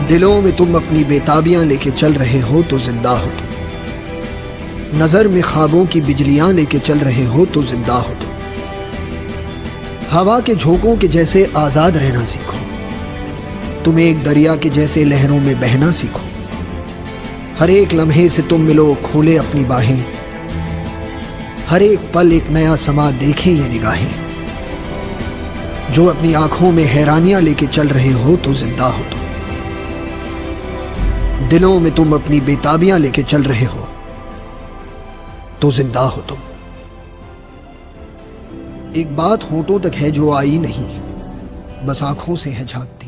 दिलों में तुम अपनी बेताबियां लेके चल रहे हो तो जिंदा हो तुम। नजर में ख्वाबों की बिजलियां लेके चल रहे हो तो जिंदा हो तुम। हवा के झोंकों के जैसे आजाद रहना सीखो। तुम एक दरिया के जैसे लहरों में बहना सीखो। हर एक लम्हे से तुम मिलो खोले अपनी बाहें। हर एक पल एक नया समा देखें ये निगाहें। जो अपनी आंखों में हैरानियां लेके चल रहे हो तो जिंदा हो तुम। दिलों में तुम अपनी बेताबियां लेके चल रहे हो तो जिंदा हो तुम। एक बात होठों तक है जो आई नहीं, बस आंखों से है झांकती।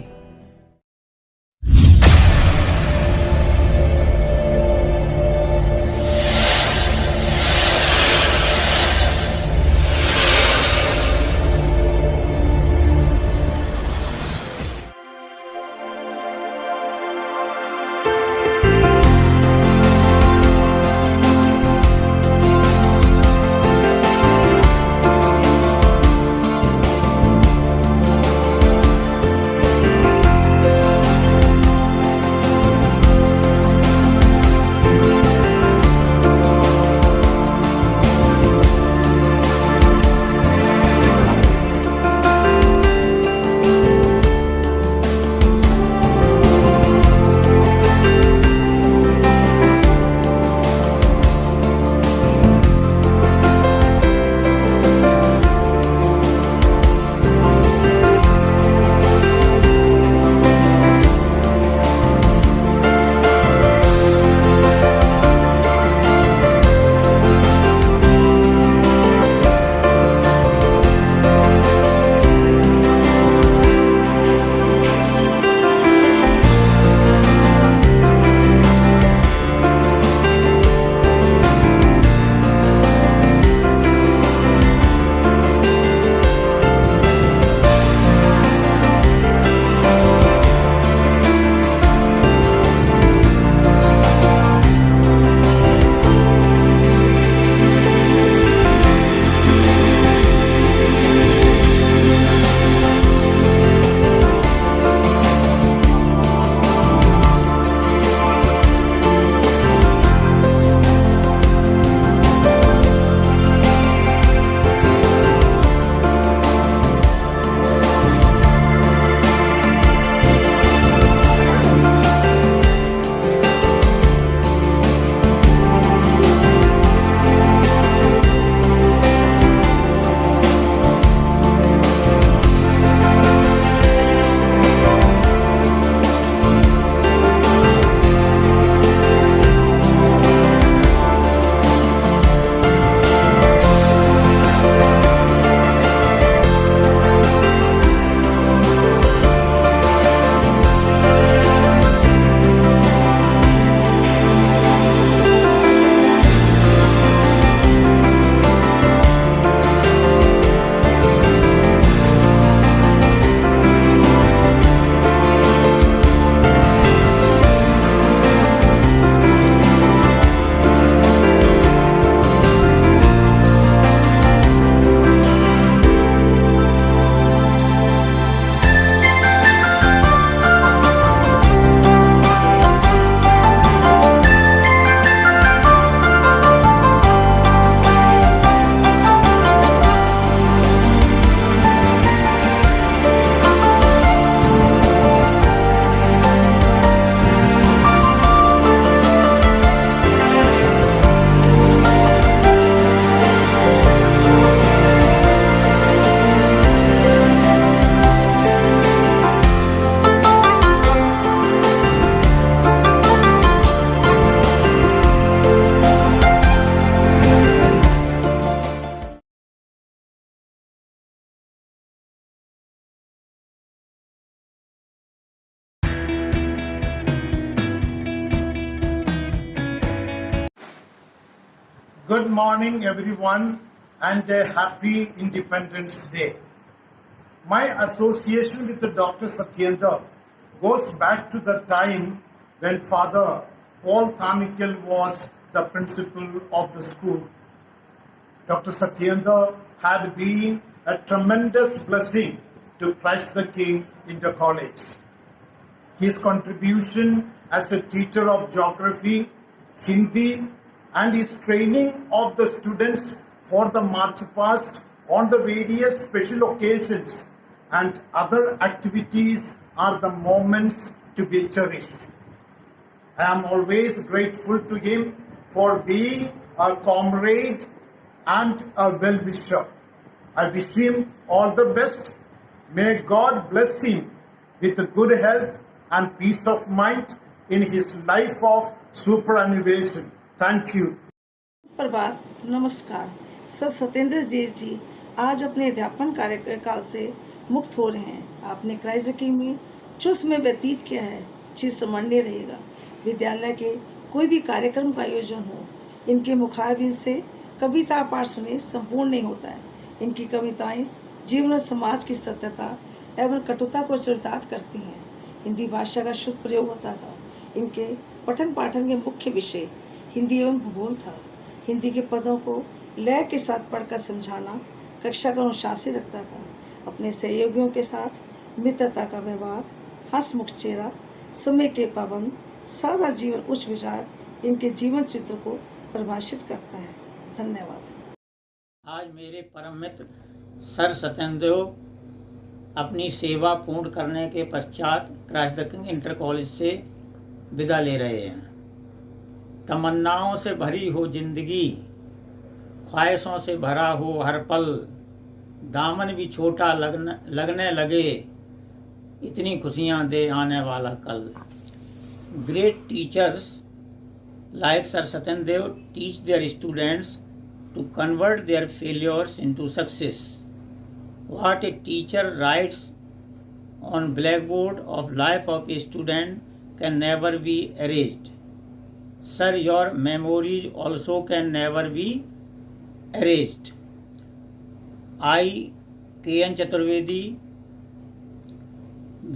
Good morning, everyone, and a happy Independence Day. My association with Dr. Satyendra goes back to the time when Father Paul Thamikel was the principal of the school. Dr. Satyendra had been a tremendous blessing to Christ the King in the college. his contribution as a teacher of geography, Hindi, and his training of the students for the march past on the various special occasions and other activities are the moments to be cherished. I am always grateful to him for being a comrade and a well-wisher. I wish him all the best. May God bless him with good health and peace of mind in his life of superannuation. Thank you. प्रभात, नमस्कार। Sir Satyendra Dev ji आज अपने अध्यापन कार्यकाल से मुक्त हो रहे हैं। आपने क्राइस्ट किंग में चुस्त में व्यतीत किया है, चीज स्मरणीय रहेगा। विद्यालय के कोई भी कार्यक्रम का आयोजन हो, इनके मुखारबिन से कविता पाठ सुने संपूर्ण नहीं होता है। इनकी कविताएं जीवन और समाज की सत्यता एवं कटुता को चरितार्थ करती हैं। हिंदी भाषा का शुद्ध प्रयोग होता था। इनके पठन पाठन के मुख्य विषय हिंदी एवं भूगोल था। हिंदी के पदों को लय के साथ पढ़कर समझाना कक्षा का अनुशासित रखता था। अपने सहयोगियों के साथ मित्रता का व्यवहार, हंसमुख चेहरा, समय के पाबंद, सादा जीवन, उच्च विचार इनके जीवन चित्र को परिभाषित करता है। धन्यवाद। आज मेरे परम मित्र सर सत्येंद्र अपनी सेवा पूर्ण करने के पश्चात Christ the king inter college से विदा ले रहे हैं। तमन्नाओं से भरी हो जिंदगी, ख्वाहिशों से भरा हो हर पल, दामन भी छोटा लगने लगे, इतनी खुशियां दे आने वाला कल। Great teachers like Sir Satyendra Dev teach their students to convert their failures into success. What a teacher writes on blackboard of life of a student can never be erased. Sir, your memories also can never be erased. I, K.N. Chaturvedi,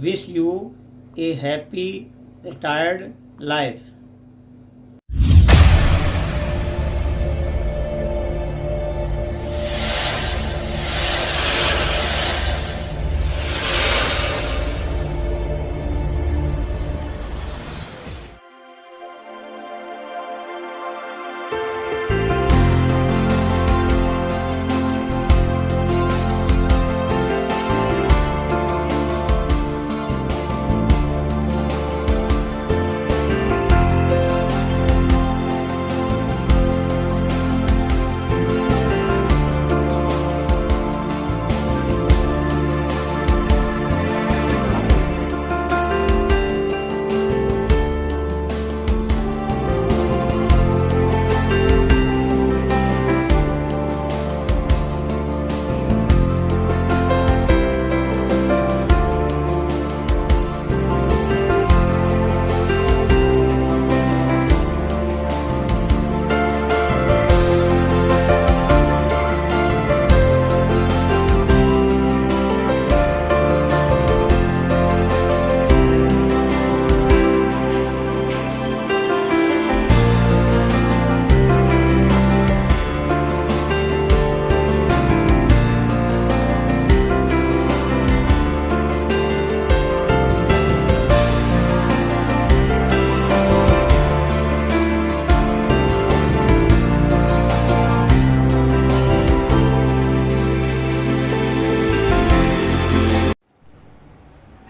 wish you a happy retired life.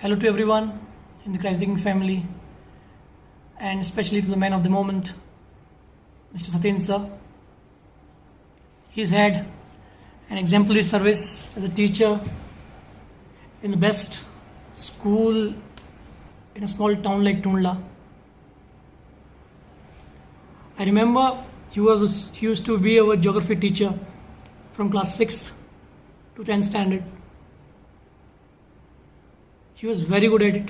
Hello to everyone in the Christ the King family, and especially to the man of the moment, Mr. Satyendra sir. He's had an exemplary service as a teacher in the best school in a small town like Tundla. I remember he used to be our geography teacher from class 6th to 10th standard. He was very good at it.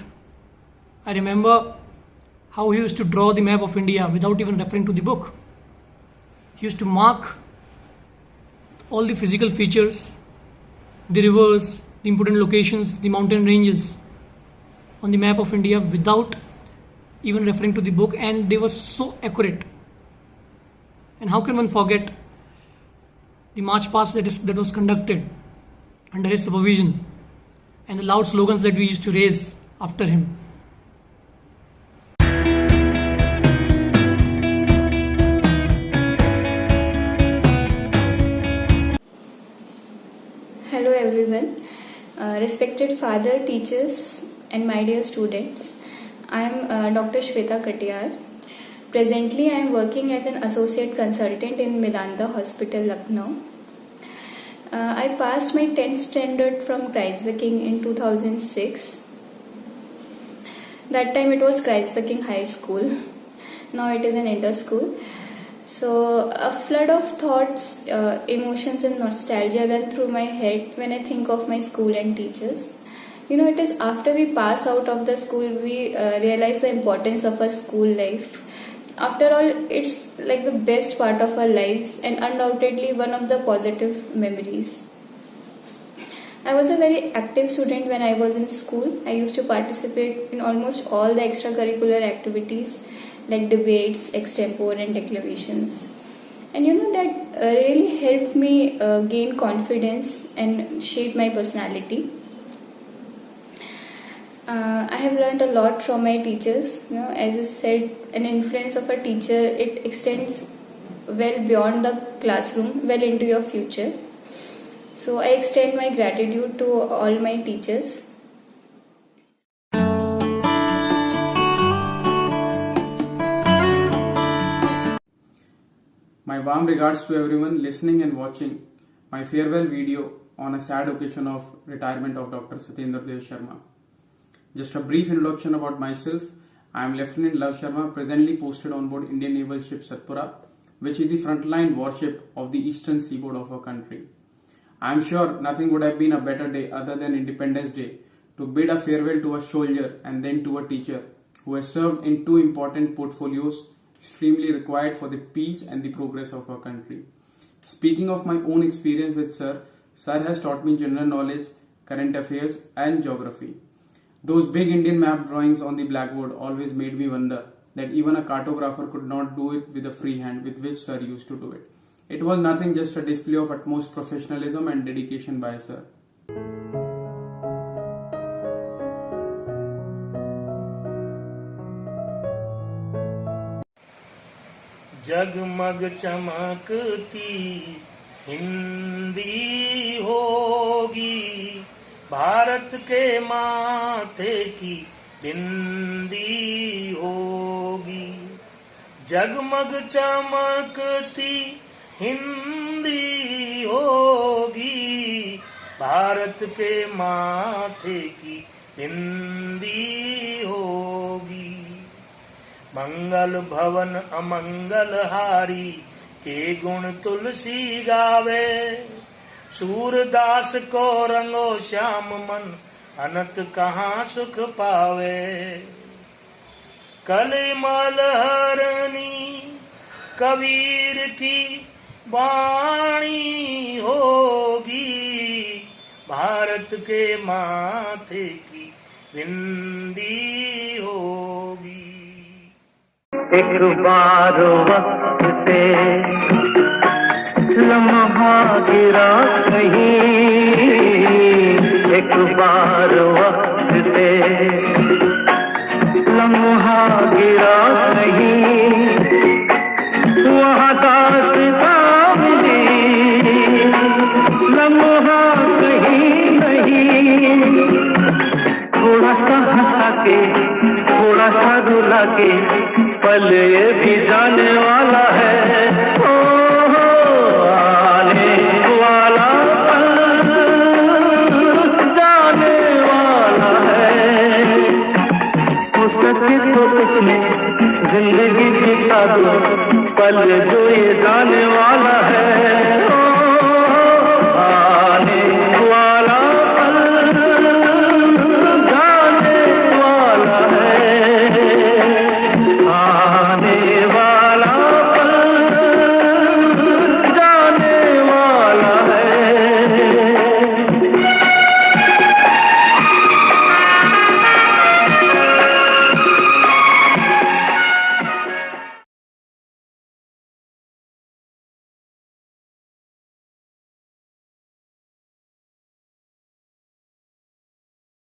I remember how he used to draw the map of India without even referring to the book. He used to mark all the physical features, the rivers, the important locations, the mountain ranges on the map of India without even referring to the book, and they were so accurate. And how can one forget the march past that was conducted under his supervision, and the loud slogans that we used to raise after him. Hello everyone, respected father, teachers and my dear students. I am Dr. Shweta Katiyar. Presently I am working as an associate consultant in Medanta Hospital, Lucknow. I passed my 10th standard from Christ the King in 2006. That time it was Christ the King High School. Now it is an inter school. So a flood of thoughts, emotions and nostalgia run through my head when I think of my school and teachers. You know, it is after we pass out of the school we realize the importance of our school life. After all, it's like the best part of our lives and undoubtedly one of the positive memories. I was a very active student when I was in school. I used to participate in almost all the extracurricular activities like debates, extempore and declamations. And you know that really helped me gain confidence and shape my personality. I have learned a lot from my teachers. You know, as I said, an influence of a teacher, it extends well beyond the classroom, well into your future. So I extend my gratitude to all my teachers. My warm regards to everyone listening and watching my farewell video on a sad occasion of retirement of Dr. Satyendra Dev Sharma. Just a brief introduction about myself. I am Lieutenant Love Sharma, presently posted on board Indian Naval Ship Satpura, which is the frontline warship of the eastern seaboard of our country. I am sure nothing would have been a better day other than Independence Day to bid a farewell to a soldier and then to a teacher who has served in two important portfolios extremely required for the peace and the progress of our country. Speaking of my own experience with Sir has taught me general knowledge, current affairs and geography. Those big Indian map drawings on the blackboard always made me wonder that even a cartographer could not do it with a free hand with which Sir used to do it. It was nothing, just a display of utmost professionalism and dedication by Sir. जगमग चमकती हिंदी होगी, भारत के माथे की बिंदी होगी। जगमग चमकती हिंदी होगी, भारत के माथे की बिंदी होगी। मंगल भवन अमंगल हारी के गुण तुलसी गावे, सूरदास को रंगो श्याम मन अनंत कहाँ सुख पावे। कलिमल हरणी कबीर की वाणी होगी, भारत के माथे की बिंदी होगी। एक बार वक्त से लम्हा गिरा कहीं, एक बार वक्त से लम्हा गिरा कहीं, वहाँ दास्तां मिली लम्हा कहीं नहीं। थोड़ा सा हंसा के थोड़ा सा रुला के पल ये भी जाने वाला है। ओ आने वाला पल जाने वाला है। हो सके तो इसमें जिंदगी बिता दो, पल जो ये जाने वाला